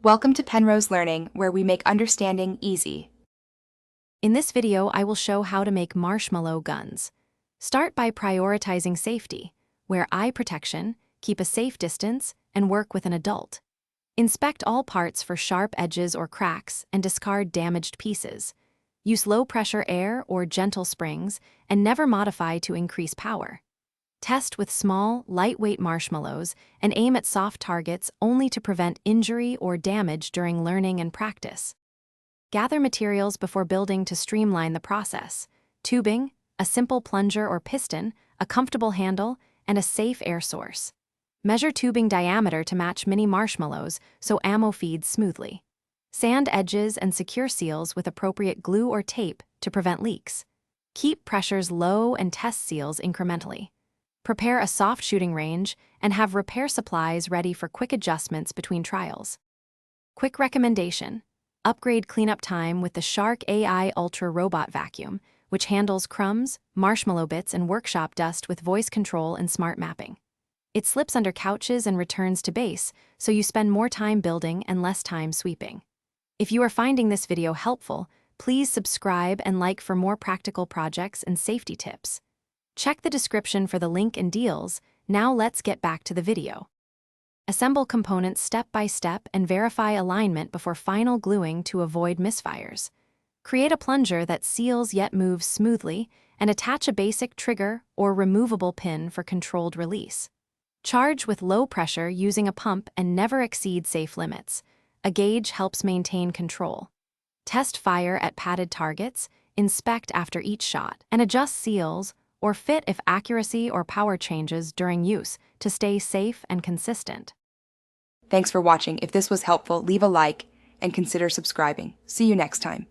Welcome to Penrose Learning, where we make understanding easy. In this video, I will show how to make marshmallow guns. Start by prioritizing safety. Wear eye protection, keep a safe distance, and work with an adult. Inspect all parts for sharp edges or cracks and discard damaged pieces. Use low-pressure air or gentle springs and never modify to increase power. Test with small, lightweight marshmallows and aim at soft targets only to prevent injury or damage during learning and practice. Gather materials before building to streamline the process: tubing, a simple plunger or piston, a comfortable handle, and a safe air source. Measure tubing diameter to match mini marshmallows so ammo feeds smoothly. Sand edges and secure seals with appropriate glue or tape to prevent leaks. Keep pressures low and test seals incrementally. Prepare a soft shooting range and have repair supplies ready for quick adjustments between trials. Quick recommendation: upgrade cleanup time with the Shark AI Ultra Robot Vacuum, which handles crumbs, marshmallow bits, and workshop dust with voice control and smart mapping. It slips under couches and returns to base, so you spend more time building and less time sweeping. If you are finding this video helpful, please subscribe and like for more practical projects and safety tips. Check the description for the link and deals. Now let's get back to the video. Assemble components step by step and verify alignment before final gluing to avoid misfires. Create a plunger that seals yet moves smoothly, and attach a basic trigger or removable pin for controlled release. Charge with low pressure using a pump and never exceed safe limits. A gauge helps maintain control. Test fire at padded targets, inspect after each shot, and adjust seals or fit if accuracy or power changes during use to stay safe and consistent. Thanks for watching. If this was helpful, leave a like and consider subscribing. See you next time.